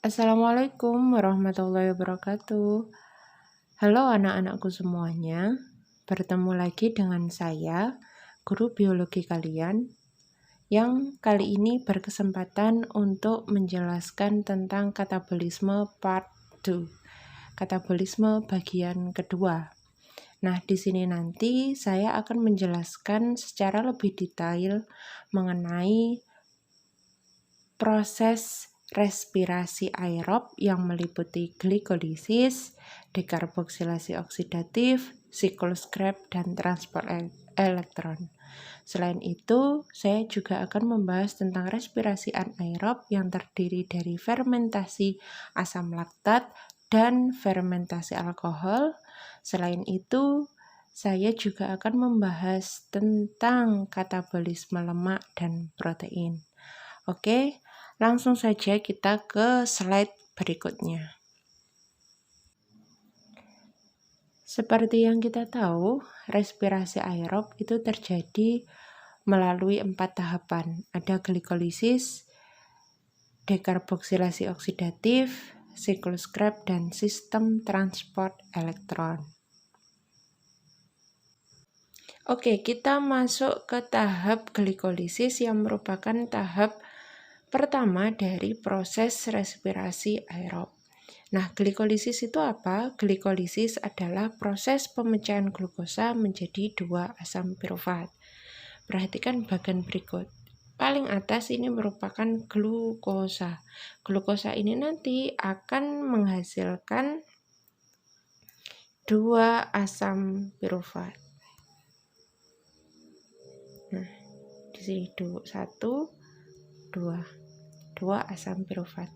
Assalamualaikum warahmatullahi wabarakatuh. Halo anak-anakku semuanya, bertemu lagi dengan saya, guru biologi kalian, yang kali ini berkesempatan untuk menjelaskan tentang katabolisme part 2, katabolisme bagian kedua. Nah, di sini nanti saya akan menjelaskan secara lebih detail mengenai proses respirasi aerob yang meliputi glikolisis, dekarboksilasi oksidatif, siklus Krebs, dan transport elektron. Selain itu, saya juga akan membahas tentang respirasi anaerob yang terdiri dari fermentasi asam laktat dan fermentasi alkohol. Selain itu, saya juga akan membahas tentang katabolisme lemak dan protein. Oke, langsung saja kita ke slide berikutnya. Seperti yang kita tahu, respirasi aerob itu terjadi melalui 4 tahapan. Ada glikolisis, dekarboksilasi oksidatif, siklus Krebs, dan sistem transport elektron. Oke, kita masuk ke tahap glikolisis yang merupakan tahap pertama dari proses respirasi aerob. Nah, glikolisis itu apa? Glikolisis adalah proses pemecahan glukosa menjadi 2 asam pirufat. Perhatikan bagian berikut. Paling atas ini merupakan glukosa. Glukosa ini nanti akan menghasilkan 2 asam pirufat. Nah, di sini 1, 2 asam pirufat.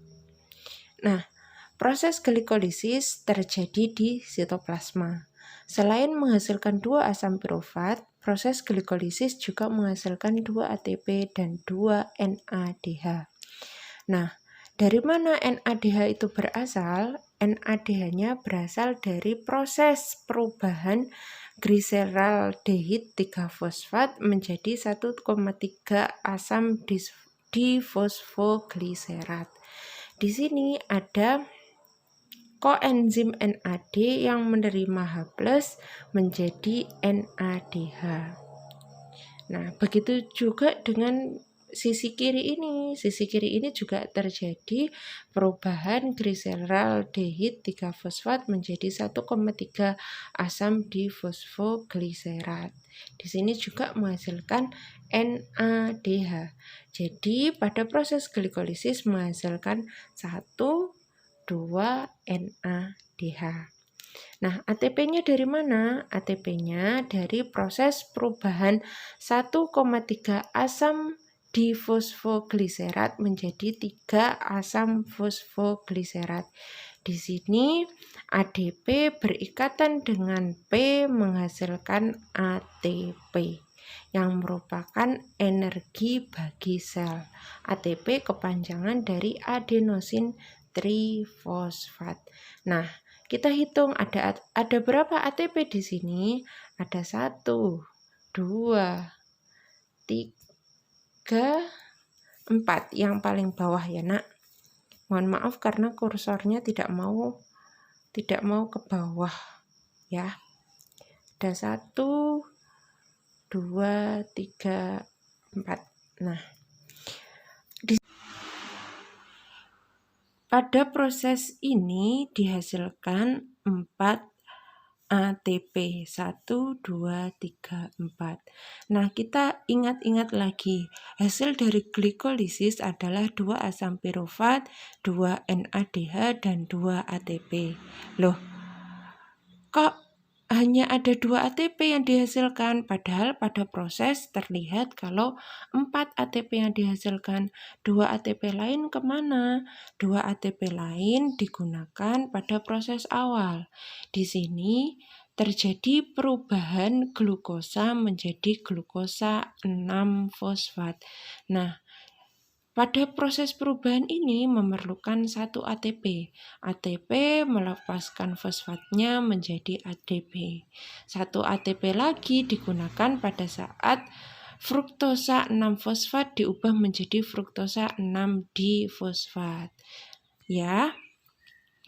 Nah, proses glikolisis terjadi di sitoplasma. Selain menghasilkan 2 asam pirufat, proses glikolisis juga menghasilkan 2 ATP dan 2 NADH. Nah, dari mana NADH itu berasal? NADH-nya berasal dari proses perubahan gliseraldehid 3-fosfat menjadi 1,3 asam difosfogliserat. Di sini ada koenzim NAD yang menerima H+ menjadi NADH. Nah, begitu juga dengan sisi kiri ini. Sisi kiri ini juga terjadi perubahan gliseraldehid 3-fosfat menjadi 1,3 asam difosfogliserat. Di sini juga menghasilkan NADH. Jadi, pada proses glikolisis menghasilkan 1, 2 NADH. Nah, ATP-nya dari mana? ATP-nya dari proses perubahan 1,3 asam difosfogliserat menjadi 3 asam fosfogliserat. Di sini ADP berikatan dengan P menghasilkan ATP yang merupakan energi bagi sel. ATP kepanjangan dari adenosin trifosfat. Nah, kita hitung ada berapa ATP di sini? Ada 1, 2, 3, 4. Yang paling bawah ya, Nak. Mohon maaf karena kursornya tidak mau ke bawah ya. Ada 1, 2, 3, 4. Nah, pada proses ini dihasilkan 4 ATP 1, 2, 3, 4. Nah, kita ingat-ingat lagi. Hasil dari glikolisis adalah 2 asam pirufat, 2 NADH, dan 2 ATP. Loh, kok hanya ada 2 ATP yang dihasilkan? Padahal pada proses terlihat kalau 4 ATP yang dihasilkan. 2 ATP lain kemana? 2 ATP lain digunakan pada proses awal. Di sini terjadi perubahan glukosa menjadi glukosa 6-fosfat. Nah, pada proses perubahan ini memerlukan 1 ATP. ATP melepaskan fosfatnya menjadi ADP. 1 ATP lagi digunakan pada saat fruktosa 6-fosfat diubah menjadi fruktosa 6-difosfat. ya.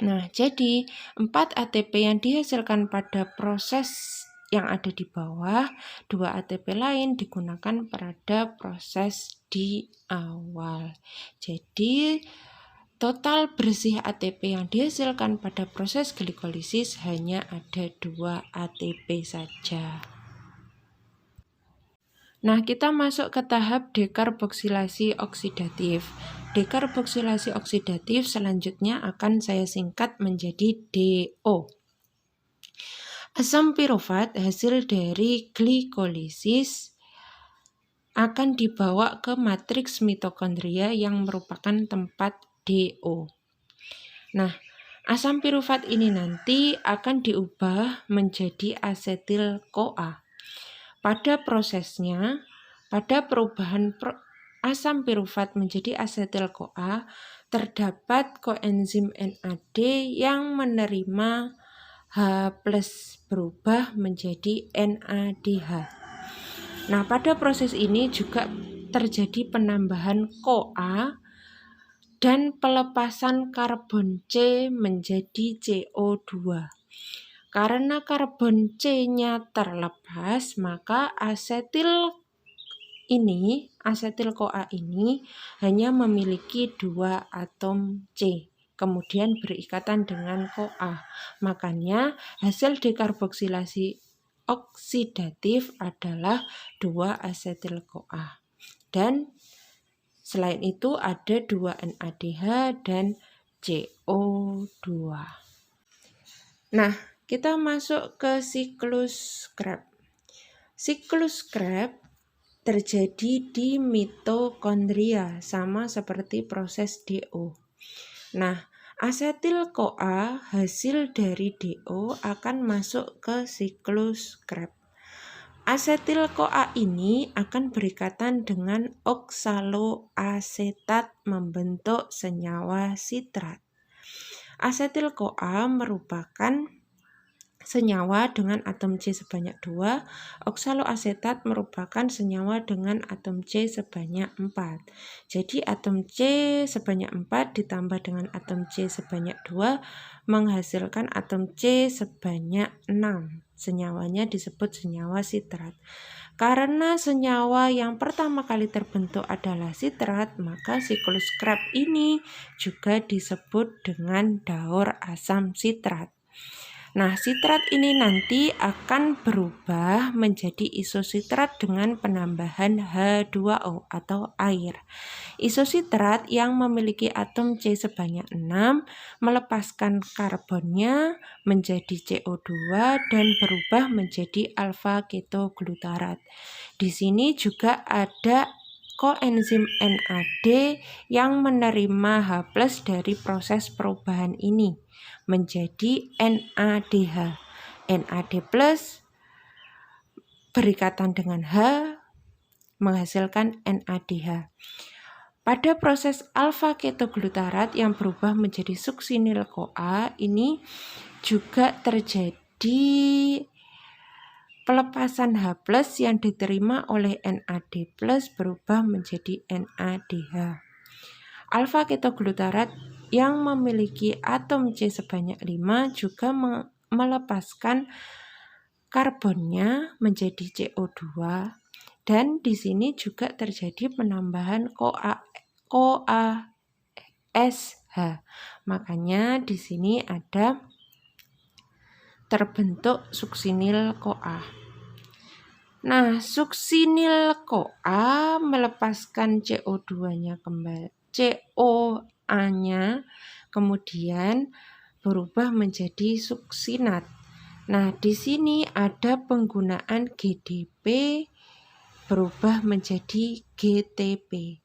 Nah, jadi 4 ATP yang dihasilkan pada proses yang ada di bawah, 2 ATP lain digunakan pada proses di awal. Jadi, total bersih ATP yang dihasilkan pada proses glikolisis hanya ada 2 ATP saja. Nah, kita masuk ke tahap dekarboksilasi oksidatif. Dekarboksilasi oksidatif selanjutnya akan saya singkat menjadi DO. Asam pirufat hasil dari glikolisis akan dibawa ke matriks mitokondria yang merupakan tempat DO. Nah, asam pirufat ini nanti akan diubah menjadi asetil-CoA. Pada prosesnya, pada perubahan asam pirufat menjadi asetil-CoA, terdapat koenzim NAD yang menerima H+ berubah menjadi NADH. Nah, pada proses ini juga terjadi penambahan CoA dan pelepasan karbon C menjadi CO2. Karena karbon C-nya terlepas, maka asetil-CoA ini hanya memiliki 2 atom C, kemudian berikatan dengan CoA. Makanya hasil dekarboksilasi oksidatif adalah 2 asetil-CoA. Dan selain itu ada 2 NADH dan CO2. Nah, kita masuk ke siklus Krebs. Siklus Krebs terjadi di mitokondria, sama seperti proses DO. Nah, asetil-CoA hasil dari DO akan masuk ke siklus Krebs. Asetil-CoA ini akan berikatan dengan oksaloasetat membentuk senyawa sitrat. Asetil-CoA merupakan senyawa dengan atom C sebanyak 2, oksaloasetat merupakan senyawa dengan atom C sebanyak 4. Jadi atom C sebanyak 4 ditambah dengan atom C sebanyak 2 menghasilkan atom C sebanyak 6. Senyawanya disebut senyawa sitrat. Karena senyawa yang pertama kali terbentuk adalah sitrat, maka siklus Krebs ini juga disebut dengan daur asam sitrat. Nah, sitrat ini nanti akan berubah menjadi isositrat dengan penambahan H2O atau air. Isositrat yang memiliki atom C sebanyak 6 melepaskan karbonnya menjadi CO2 dan berubah menjadi alfa ketoglutarat. Di sini juga ada koenzim NAD yang menerima H+ dari proses perubahan ini menjadi NADH. NAD+ berikatan dengan H menghasilkan NADH. Pada proses alfa ketoglutarat yang berubah menjadi suksinil-CoA ini juga terjadi pelepasan H+ yang diterima oleh NAD+ berubah menjadi NADH. Alfa ketoglutarat yang memiliki atom C sebanyak 5 juga melepaskan karbonnya menjadi CO2 dan di sini juga terjadi penambahan CoASH. Makanya di sini ada terbentuk suksinil-CoA. Nah, suksinil-CoA melepaskan CO2-nya kembali. CoA-nya kemudian berubah menjadi suksinat. Nah, di sini ada penggunaan GDP berubah menjadi GTP.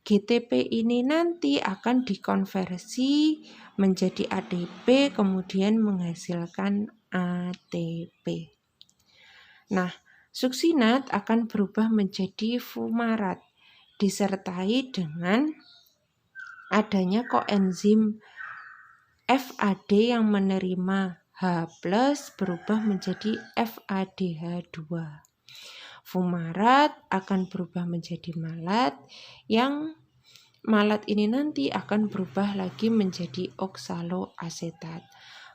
GTP ini nanti akan dikonversi menjadi ADP kemudian menghasilkan ATP. Nah, suksinat akan berubah menjadi fumarat disertai dengan adanya koenzim FAD yang menerima H+ berubah menjadi FADH2. Fumarat akan berubah menjadi malat yang malat ini nanti akan berubah lagi menjadi oksaloasetat.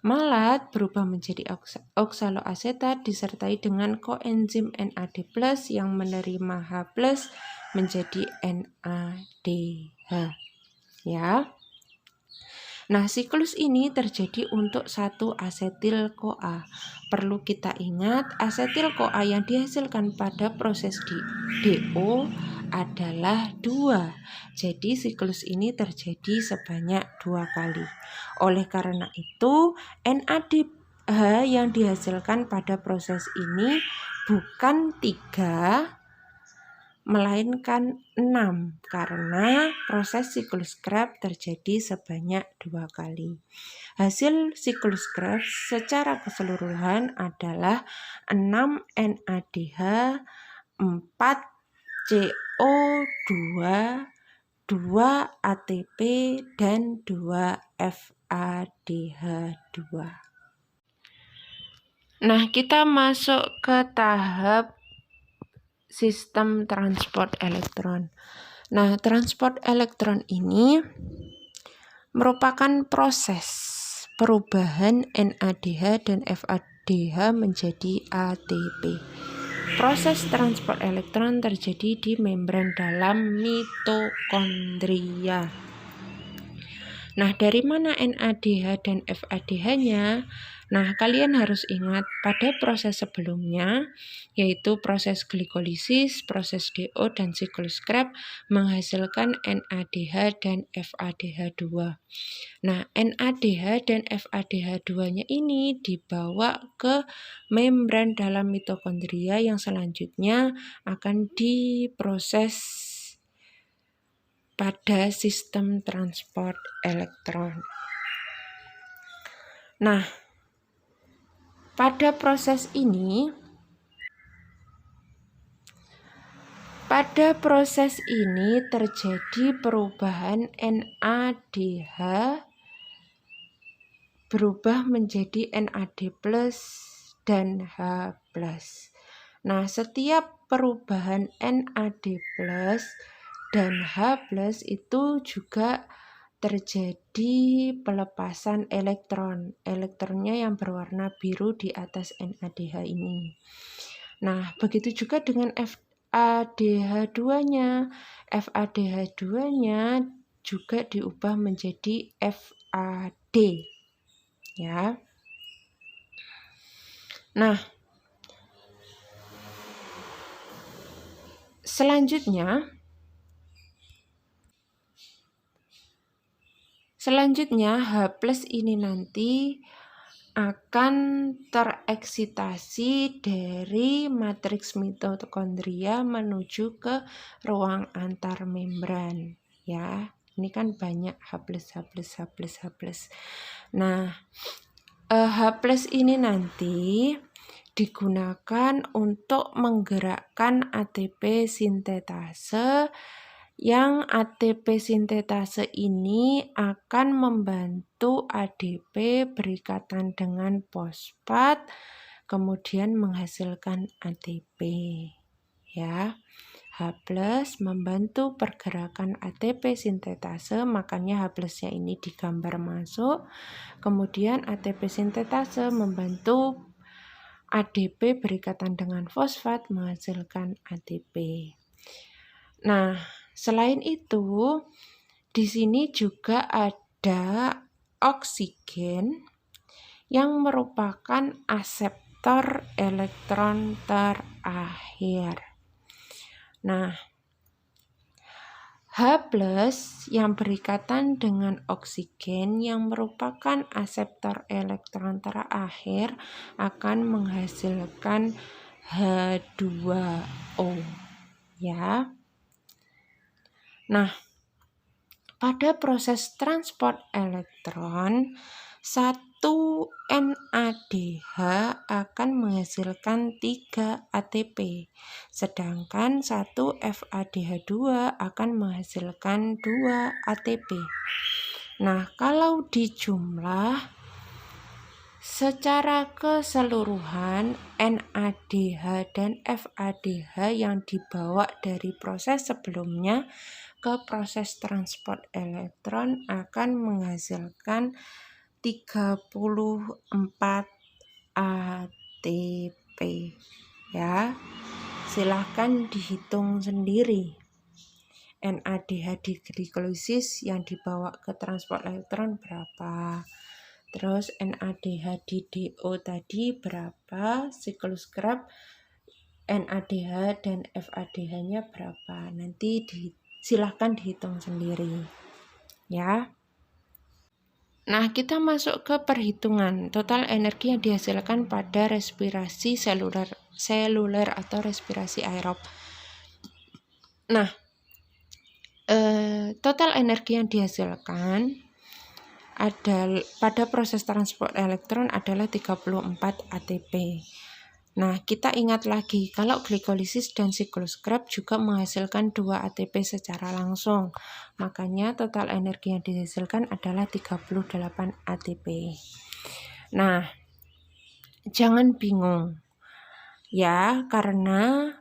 Malat berubah menjadi oksaloasetat disertai dengan koenzim NAD+ yang menerima H+ menjadi NADH. Ya. Nah, siklus ini terjadi untuk satu asetil-CoA. Perlu kita ingat, asetil-CoA yang dihasilkan pada proses DO adalah 2. Jadi siklus ini terjadi sebanyak 2 kali. Oleh karena itu, NADH yang dihasilkan pada proses ini bukan 3, melainkan 6 karena proses siklus Krebs terjadi sebanyak 2 kali. Hasil siklus Krebs secara keseluruhan adalah 6 NADH, 4 CO2, 2 ATP, dan 2 FADH2. Nah, kita masuk ke tahap sistem transport elektron. Nah, transport elektron ini merupakan proses perubahan NADH dan FADH menjadi ATP. Proses transport elektron terjadi di membran dalam mitokondria. Nah, dari mana NADH dan FADH-nya? Nah, kalian harus ingat pada proses sebelumnya, yaitu proses glikolisis, proses DO, dan siklus Krebs menghasilkan NADH dan FADH2. Nah, NADH dan FADH2-nya ini dibawa ke membran dalam mitokondria yang selanjutnya akan diproses pada sistem transport elektron. Nah, pada proses ini terjadi perubahan NADH berubah menjadi NAD+ dan H+. Nah, setiap perubahan NAD+ dan H+ itu juga terjadi pelepasan elektron. Elektronnya yang berwarna biru di atas NADH ini. Nah, begitu juga dengan FADH2-nya. FADH2-nya juga diubah menjadi FAD. Ya. Nah, selanjutnya H+ ini nanti akan tereksitasi dari matriks mitokondria menuju ke ruang antar membran. Ya, ini kan banyak H+. Nah, H+ ini nanti digunakan untuk menggerakkan ATP sintetase, yang ATP sintetase ini akan membantu ADP berikatan dengan fosfat, kemudian menghasilkan ATP. Ya, H+ membantu pergerakan ATP sintetase, makanya H+-nya ini digambar masuk. Kemudian ATP sintetase membantu ADP berikatan dengan fosfat menghasilkan ATP. Nah, selain itu, di sini juga ada oksigen yang merupakan aseptor elektron terakhir. Nah, H+ yang berikatan dengan oksigen yang merupakan aseptor elektron terakhir akan menghasilkan H2O. Ya. Nah, pada proses transport elektron, 1 NADH akan menghasilkan 3 ATP, sedangkan 1 FADH2 akan menghasilkan 2 ATP. Nah, kalau dijumlah, secara keseluruhan NADH dan FADH yang dibawa dari proses sebelumnya ke proses transport elektron akan menghasilkan 34 ATP ya. Silahkan dihitung sendiri. NADH diglikolisis yang dibawa ke transport elektron berapa, terus NADH di DO tadi berapa, siklus Krebs NADH dan FADH-nya berapa, nanti silahkan dihitung sendiri ya. Nah, kita masuk ke perhitungan total energi yang dihasilkan pada respirasi seluler atau respirasi aerob. Nah, total energi yang dihasilkan pada proses transport elektron adalah 34 ATP. Nah, kita ingat lagi kalau glikolisis dan siklus Krebs juga menghasilkan 2 ATP secara langsung. Makanya total energi yang dihasilkan adalah 38 ATP. Nah, jangan bingung ya, karena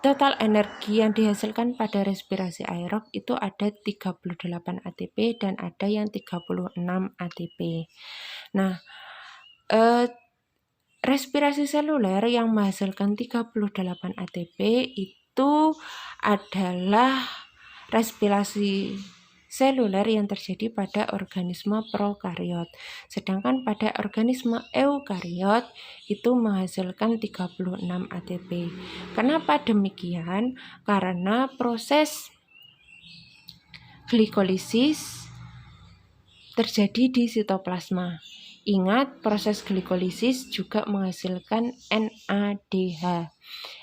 total energi yang dihasilkan pada respirasi aerob itu ada 38 ATP dan ada yang 36 ATP. Nah, respirasi seluler yang menghasilkan 38 ATP itu adalah respirasi seluler yang terjadi pada organisme prokariot. Sedangkan pada organisme eukariot itu menghasilkan 36 ATP. Kenapa demikian? Karena proses glikolisis terjadi di sitoplasma. Ingat, proses glikolisis juga menghasilkan NADH.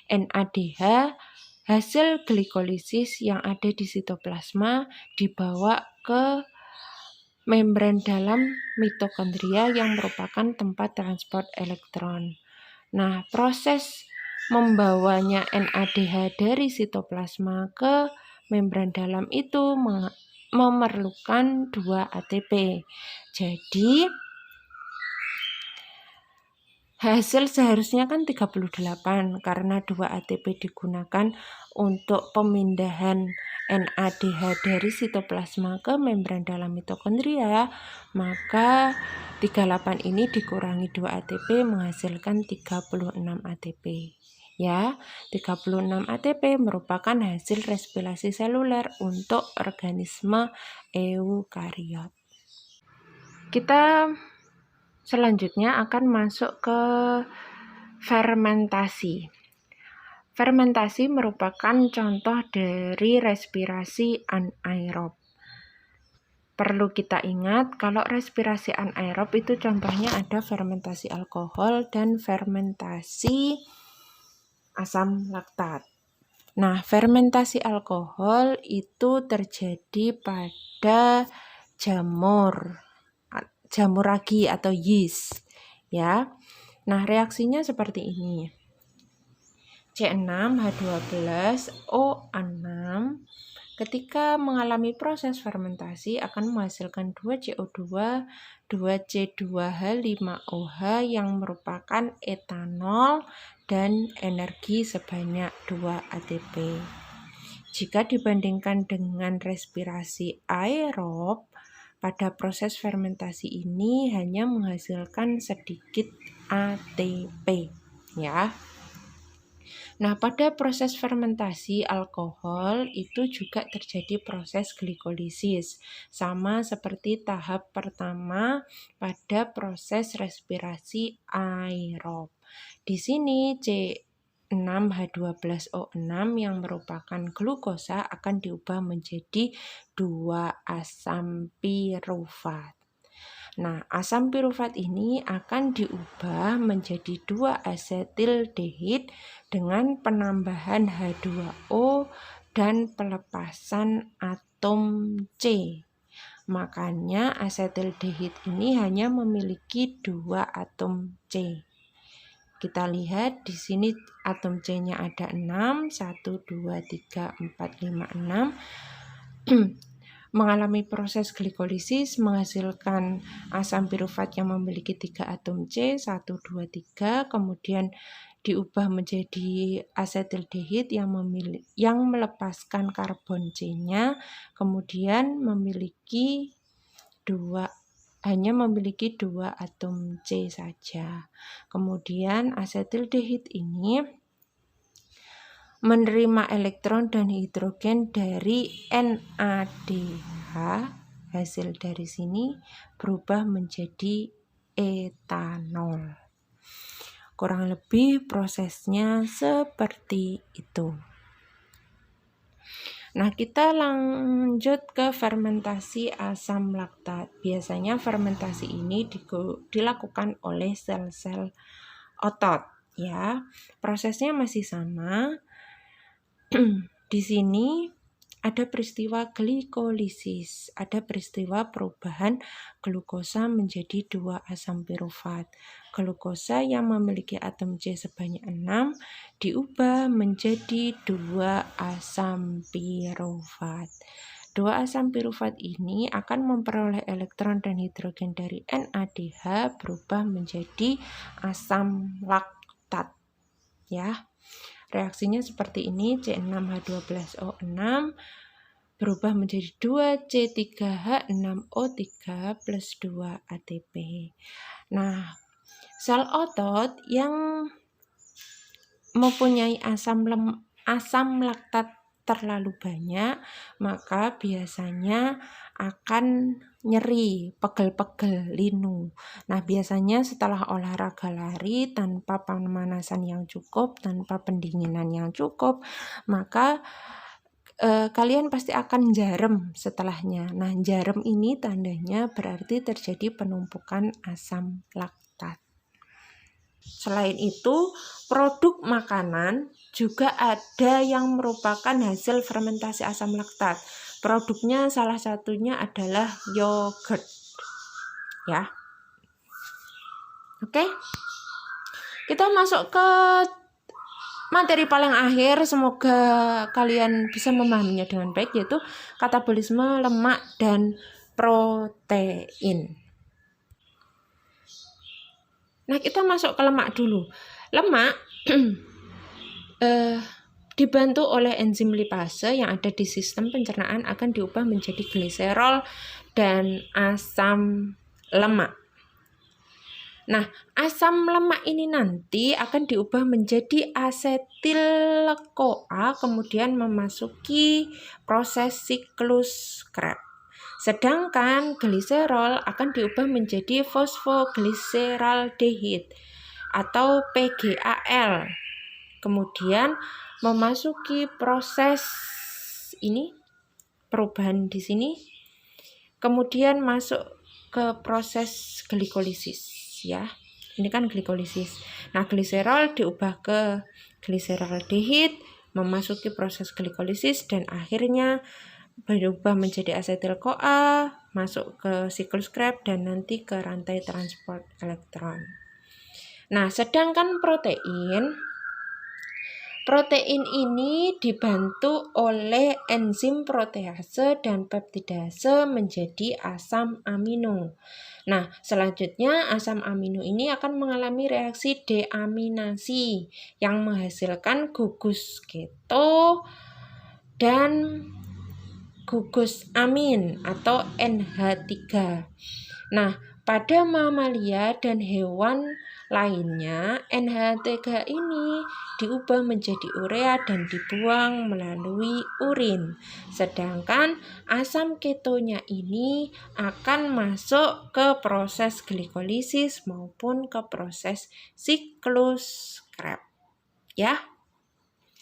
NADH hasil glikolisis yang ada di sitoplasma dibawa ke membran dalam mitokondria yang merupakan tempat transport elektron. Nah, proses membawanya NADH dari sitoplasma ke membran dalam itu memerlukan 2 ATP. Jadi, hasil seharusnya kan 38 karena 2 ATP digunakan untuk pemindahan NADH dari sitoplasma ke membran dalam mitokondria, maka 38 ini dikurangi 2 ATP menghasilkan 36 ATP. Ya, 36 ATP merupakan hasil respirasi seluler untuk organisme eukariot. Kita selanjutnya akan masuk ke fermentasi. Fermentasi merupakan contoh dari respirasi anaerob. Perlu kita ingat kalau respirasi anaerob itu contohnya ada fermentasi alkohol dan fermentasi asam laktat. Nah, fermentasi alkohol itu terjadi pada jamur ragi atau yeast ya. Nah, reaksinya seperti ini. C6H12O6 ketika mengalami proses fermentasi akan menghasilkan 2CO2, 2C2H5OH yang merupakan etanol dan energi sebanyak 2 ATP. Jika dibandingkan dengan respirasi aerob, pada proses fermentasi ini hanya menghasilkan sedikit ATP ya. Nah, pada proses fermentasi alkohol itu juga terjadi proses glikolisis, sama seperti tahap pertama pada proses respirasi aerob. Di sini C6H12O6 yang merupakan glukosa akan diubah menjadi 2 asam pirufat. Nah, asam pirufat ini akan diubah menjadi 2 asetildehid dengan penambahan H2O dan pelepasan atom C. Makanya asetildehid ini hanya memiliki 2 atom C. Kita lihat di sini atom C-nya ada 6, 1, 2, 3, 4, 5, 6. mengalami proses glikolisis menghasilkan asam pirufat yang memiliki 3 atom C, 1, 2, 3, kemudian diubah menjadi asetildehid yang melepaskan karbon C-nya, kemudian hanya memiliki 2 atom C saja. Kemudian asetildehid ini menerima elektron dan hidrogen dari NADH, hasil dari sini berubah menjadi etanol. Kurang lebih prosesnya seperti itu. Nah, kita lanjut ke fermentasi asam laktat. Biasanya fermentasi ini dilakukan oleh sel-sel otot, ya. Prosesnya masih sama. Di sini ada peristiwa glikolisis, ada peristiwa perubahan glukosa menjadi 2 asam pirufat. Glukosa yang memiliki atom C sebanyak 6 diubah menjadi 2 asam pirufat. 2 asam pirufat ini akan memperoleh elektron dan hidrogen dari NADH berubah menjadi asam laktat, ya. Reaksinya seperti ini, C6H12O6 berubah menjadi 2C3H6O3 plus 2 ATP. Nah, sel otot yang mempunyai asam laktat terlalu banyak, maka biasanya akan nyeri, pegel-pegel, linu. Nah, biasanya setelah olahraga lari tanpa pemanasan yang cukup, tanpa pendinginan yang cukup, maka kalian pasti akan jarem setelahnya. Nah, jarem ini tandanya berarti terjadi penumpukan asam laktat. Selain itu, produk makanan juga ada yang merupakan hasil fermentasi asam laktat. Produknya salah satunya adalah yogurt, ya. Oke. Kita masuk ke materi paling akhir, semoga kalian bisa memahaminya dengan baik, yaitu katabolisme lemak dan protein. Nah, kita masuk ke lemak dulu. Lemak dibantu oleh enzim lipase yang ada di sistem pencernaan akan diubah menjadi gliserol dan asam lemak. Nah, asam lemak ini nanti akan diubah menjadi asetil-CoA, kemudian memasuki proses siklus Krebs. Sedangkan gliserol akan diubah menjadi fosfoglyceraldehid atau PGAL. Kemudian memasuki proses ini, perubahan di sini, kemudian masuk ke proses glikolisis, ya. Ini kan glikolisis. Nah, gliserol diubah ke gliseraldehid, memasuki proses glikolisis dan akhirnya berubah menjadi asetil-CoA, masuk ke siklus Krebs dan nanti ke rantai transport elektron. Nah, sedangkan protein ini dibantu oleh enzim protease dan peptidase menjadi asam amino. Nah, selanjutnya asam amino ini akan mengalami reaksi deaminasi yang menghasilkan gugus keto dan gugus amin atau NH3. Nah, pada mamalia dan hewan lainnya, NH3 ini diubah menjadi urea dan dibuang melalui urin. Sedangkan asam ketonya ini akan masuk ke proses glikolisis maupun ke proses siklus Krebs. Ya,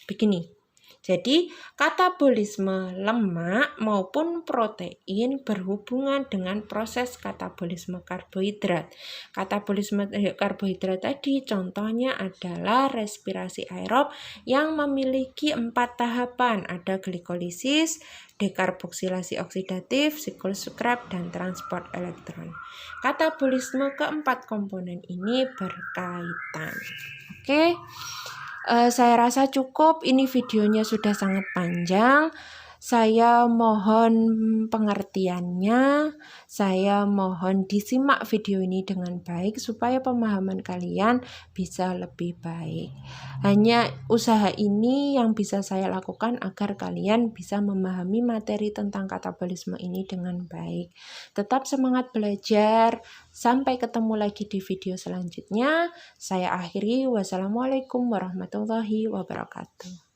begini. Jadi, katabolisme lemak maupun protein berhubungan dengan proses katabolisme karbohidrat. Katabolisme karbohidrat tadi contohnya adalah respirasi aerob yang memiliki 4 tahapan. Ada glikolisis, dekarboksilasi oksidatif, siklus Krebs, dan transport elektron. Katabolisme keempat komponen ini berkaitan. Oke. Saya rasa cukup, ini videonya sudah sangat panjang. Saya mohon pengertiannya, saya mohon disimak video ini dengan baik supaya pemahaman kalian bisa lebih baik. Hanya usaha ini yang bisa saya lakukan agar kalian bisa memahami materi tentang katabolisme ini dengan baik. Tetap semangat belajar, sampai ketemu lagi di video selanjutnya. Saya akhiri, wassalamualaikum warahmatullahi wabarakatuh.